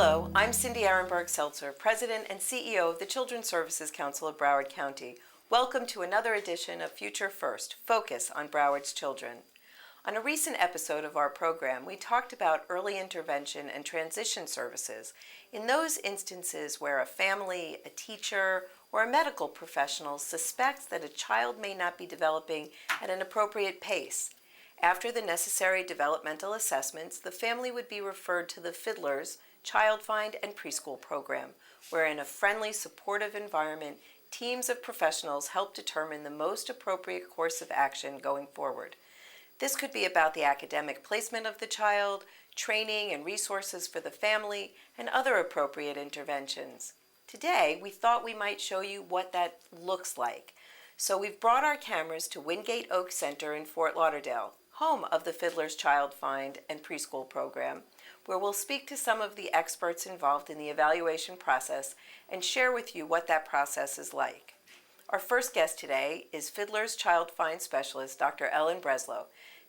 Hello, I'm Cindy Ehrenberg-Seltzer, President and CEO of the Children's Services Council of Broward County. Welcome to another edition of Future First, Focus on Broward's Children. On a recent episode of our program, we talked about early intervention and transition services in those instances where a family, a teacher, or a medical professional suspects that a child may not be developing at an appropriate pace. After the necessary developmental assessments, the family would be referred to the Fiddler's Child Find and Preschool program, where in a friendly, supportive environment, teams of professionals help determine the most appropriate course of action going forward. This could be about the academic placement of the child, training and resources for the family, and other appropriate interventions. Today, we thought we might show you what that looks like. So we've brought our cameras to Wingate Oak Center in Fort Lauderdale, home of the Fiddler's Child Find and Preschool program, where we'll speak to some of the experts involved in the evaluation process and share with you what that process is like. Our first guest today is Fiddler's Child Find Specialist, Dr. Ellen Breslow,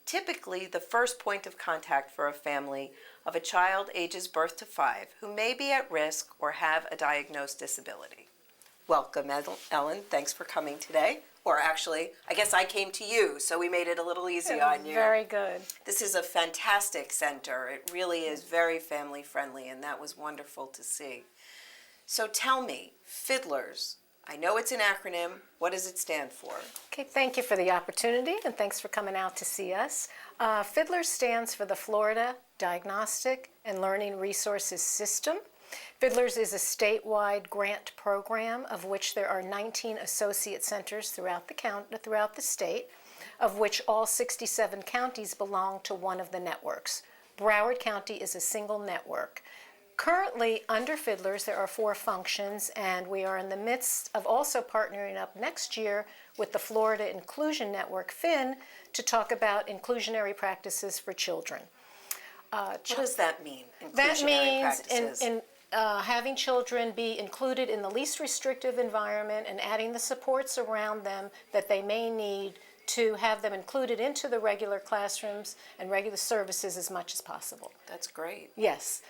typically the first point of contact for a family of a child ages birth to 5 who may be at risk or have a diagnosed disability. Welcome, Ellen. Thanks for coming today. Or actually, I guess I came to you, so we made it a little easy on you. Very good. This is a fantastic center. It really is very family friendly, and that was wonderful to see. So tell me, Fiddlers, I know it's an acronym. What does it stand for? Okay, thank you for the opportunity, and thanks for coming out to see us. Fiddlers stands for the Florida Diagnostic and Learning Resources System. Fiddlers is a statewide grant program of which there are 19 associate centers throughout the state, of which all 67 counties belong to one of the networks. Broward County is a single network. Currently, under Fiddlers, there are 4 functions, and we are in the midst of also partnering up next year with the Florida Inclusion Network, FIN, to talk about inclusionary practices for children. What does that mean, inclusionary that means practices? Having children be included in the least restrictive environment and adding the supports around them that they may need to have them included into the regular classrooms and regular services as much as possible. That's great. Yes.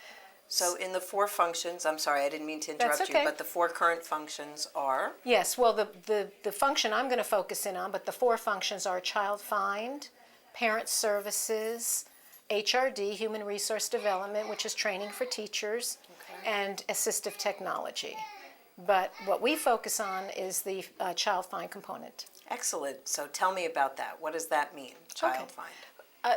So in the 4 functions, I'm sorry, I didn't mean to interrupt That's okay. you, but the 4 current functions are? Yes, well, the function I'm going to focus in on, but the 4 functions are Child Find, Parent Services, HRD, Human Resource Development, which is training for teachers, and assistive technology. But what we focus on is the Child Find component. Excellent. So tell me about that. What does that mean, Child Find?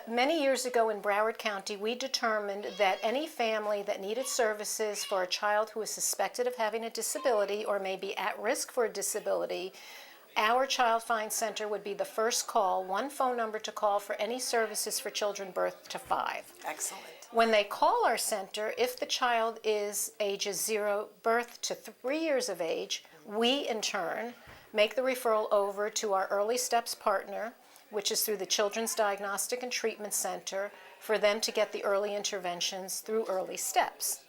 Many years ago in Broward County, we determined that any family that needed services for a child who is suspected of having a disability or may be at risk for a disability, our Child Find Center would be the first call, one phone number to call for any services for children birth to 5. Excellent. When they call our center, if the child is ages 0 birth to 3 years of age, we in turn make the referral over to our Early Steps partner, which is through the Children's Diagnostic and Treatment Center, for them to get the early interventions through Early Steps.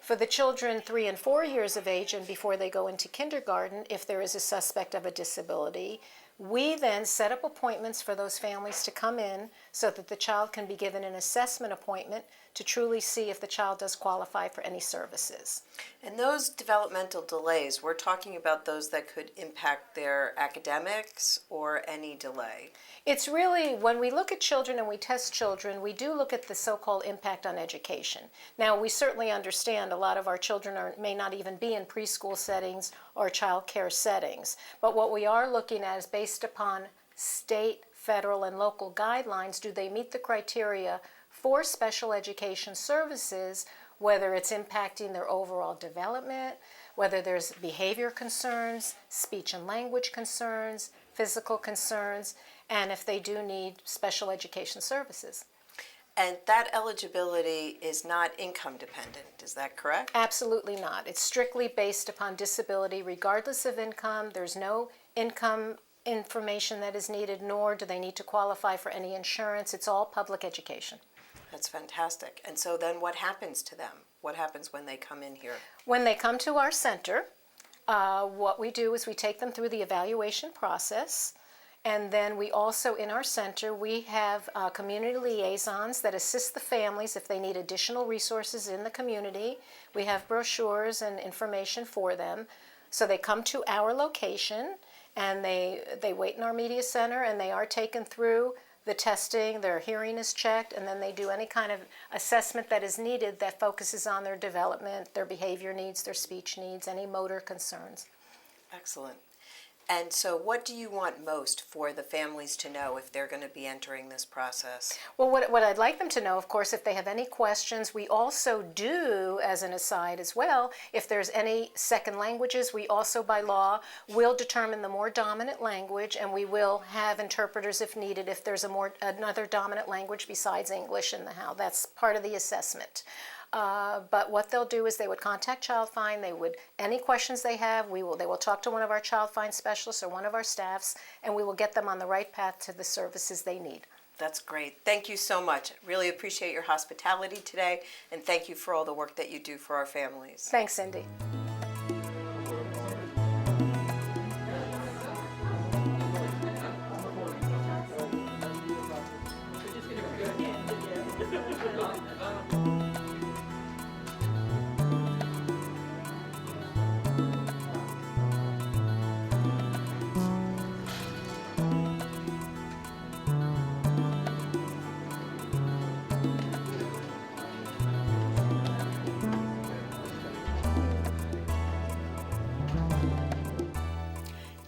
For the children 3 and 4 years of age and before they go into kindergarten, if there is a suspect of a disability, we then set up appointments for those families to come in so that the child can be given an assessment appointment to truly see if the child does qualify for any services. And those developmental delays, we're talking about those that could impact their academics or any delay? It's really, when we look at children and we test children, we do look at the so-called impact on education. Now, we certainly understand a lot of our children may not even be in preschool settings or child care settings, but what we are looking at is based upon state, federal, and local guidelines, do they meet the criteria for special education services, whether it's impacting their overall development, whether there's behavior concerns, speech and language concerns, physical concerns, and if they do need special education services. And that eligibility is not income dependent, is that correct? Absolutely not. It's strictly based upon disability regardless of income. There's no income information that is needed, nor do they need to qualify for any insurance. It's all public education. That's fantastic. And so then what happens to them? What happens when they come in here? When they come to our center, what we do is we take them through the evaluation process, And then we also, in our center, we have community liaisons that assist the families if they need additional resources in the community. We have brochures and information for them. So they come to our location and they wait in our media center and they are taken through the testing, their hearing is checked, and then they do any kind of assessment that is needed that focuses on their development, their behavior needs, their speech needs, any motor concerns. Excellent. And so what do you want most for the families to know if they're going to be entering this process? Well, what I'd like them to know, of course, if they have any questions, we also do, as an aside as well, if there's any second languages, we also, by law, will determine the more dominant language, and we will have interpreters if needed if there's another dominant language besides English in the house. That's part of the assessment. But what they'll do is they would contact Child Find. Any questions they have, they will talk to one of our Child Find specialists or one of our staffs, and we will get them on the right path to the services they need. That's great. Thank you so much. Really appreciate your hospitality today, and thank you for all the work that you do for our families. Thanks, Cindy.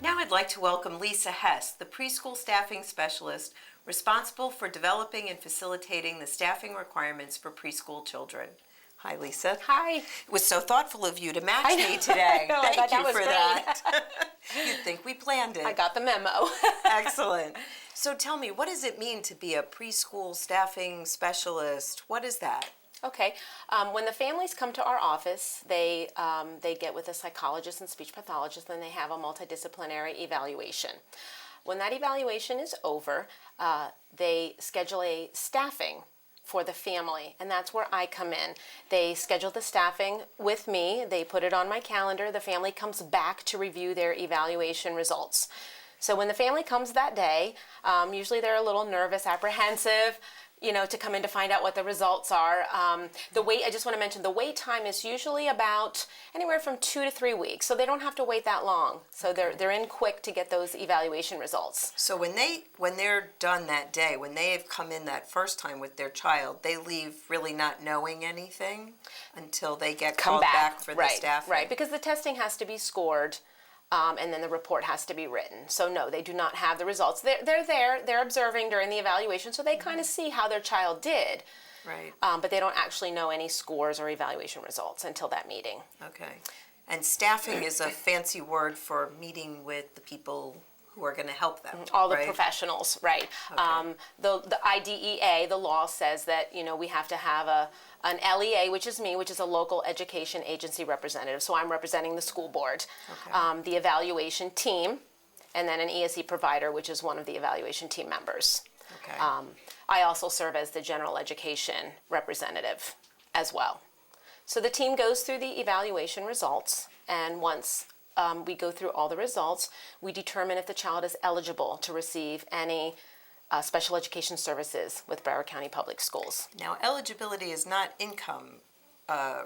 Now I'd like to welcome Lisa Hess, the preschool staffing specialist responsible for developing and facilitating the staffing requirements for preschool children. Hi, Lisa. Hi. It was so thoughtful of you to match me today. I know, Thank that you was for great. that. You'd think we planned it. I got the memo. Excellent. So tell me, what does it mean to be a preschool staffing specialist? What is that? Okay. When the families come to our office, they get with a psychologist and speech pathologist, and they have a multidisciplinary evaluation. When that evaluation is over, they schedule a staffing for the family, and that's where I come in. They schedule the staffing with me. They put it on my calendar. The family comes back to review their evaluation results. So when the family comes that day, usually they're a little nervous, apprehensive, to come in to find out what the results are. I just want to mention, the wait time is usually about anywhere from 2 to 3 weeks, so they don't have to wait that long. So they're in quick to get those evaluation results. So when they're done that day, when they have come in that first time with their child, they leave really not knowing anything until they get called back for the staffing. Right, because the testing has to be scored. And then the report has to be written. So no, they do not have the results. They're there, they're observing during the evaluation, so they kind of see how their child did. Right. But they don't actually know any scores or evaluation results until that meeting. Okay. And staffing is a fancy word for meeting with the people who are going to help them. All the right? professionals, right. Okay. The IDEA, the law says that, we have to have an LEA, which is me, which is a local education agency representative. So I'm representing the school board, Okay. the evaluation team, and then an ESE provider, which is one of the evaluation team members. Okay. I also serve as the general education representative as well. So the team goes through the evaluation results, and once we go through all the results, we determine if the child is eligible to receive any special education services with Broward County Public Schools. Now, eligibility is not income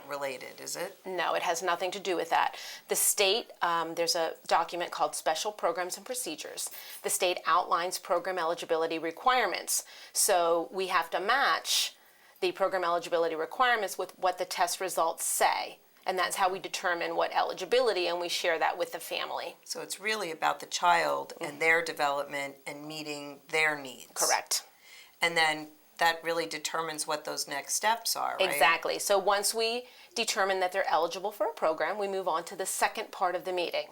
related, is it? No, it has nothing to do with that. The state, there's a document called Special Programs and Procedures. The state outlines program eligibility requirements. So we have to match the program eligibility requirements with what the test results say. And that's how we determine what eligibility, and we share that with the family. So it's really about the child and their development and meeting their needs. Correct. And then that really determines what those next steps are, right? Exactly. So once we determine that they're eligible for a program, we move on to the second part of the meeting,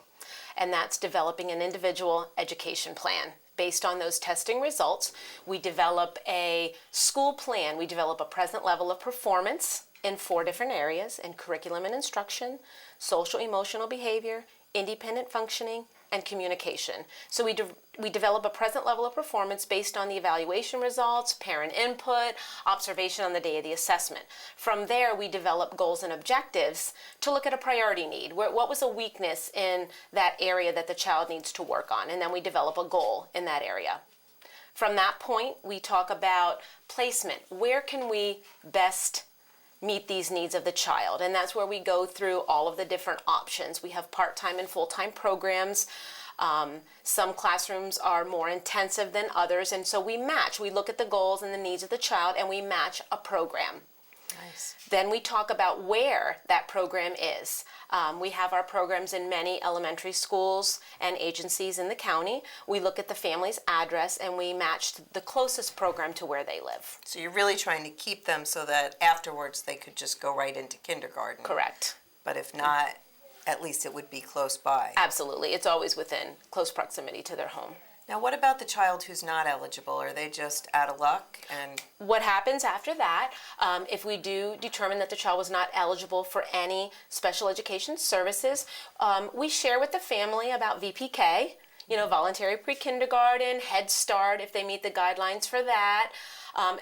and that's developing an individual education plan. Based on those testing results, we develop a school plan. We develop a present level of performance in 4 different areas: in curriculum and instruction, social emotional behavior, independent functioning, and communication. So we develop a present level of performance based on the evaluation results, parent input, observation on the day of the assessment. From there, we develop goals and objectives to look at a priority need. What was a weakness in that area that the child needs to work on? And then we develop a goal in that area. From that point, we talk about placement. Where can we best meet these needs of the child? And that's where we go through all of the different options. We have part-time and full-time programs. Some classrooms are more intensive than others, and so we match. We look at the goals and the needs of the child, and we match a program. Nice. Then we talk about where that program is. We have our programs in many elementary schools and agencies in the county. We look at the family's address and we match the closest program to where they live. So you're really trying to keep them so that afterwards they could just go right into kindergarten. Correct. But if not, at least it would be close by. Absolutely. It's always within close proximity to their home. Now, what about the child who's not eligible? Are they just out of luck? And what happens after that, if we do determine that the child was not eligible for any special education services, we share with the family about VPK, voluntary pre-kindergarten, Head Start, if they meet the guidelines for that.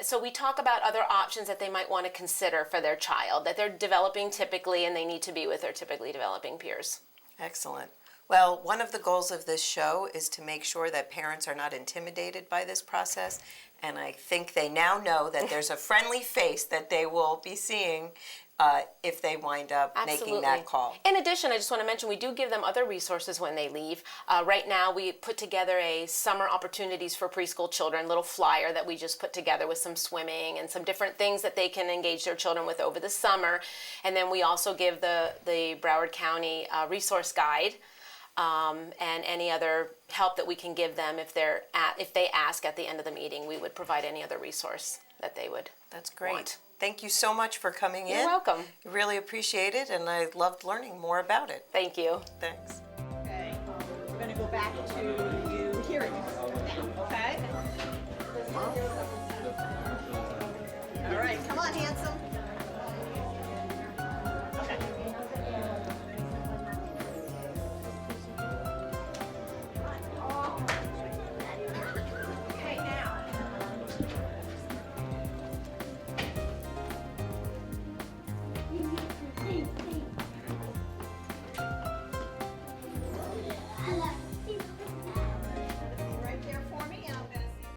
So we talk about other options that they might want to consider for their child, that they're developing typically and they need to be with their typically developing peers. excellent. Well, one of the goals of this show is to make sure that parents are not intimidated by this process, and I think they now know that there's a friendly face that they will be seeing if they wind up making that call. In addition, I just want to mention we do give them other resources when they leave. Right now, we put together a summer opportunities for preschool children, little flyer that we just put together with some swimming and some different things that they can engage their children with over the summer. And then we also give the Broward County resource guide. And any other help that we can give them if they ask at the end of the meeting, we would provide any other resource that they would. That's great. want. Thank you so much for coming in. You're welcome. Really appreciate it, and I loved learning more about it. Thank you. Thanks. Okay, we're gonna go back to you hearing now, okay? All right, come on, handsome.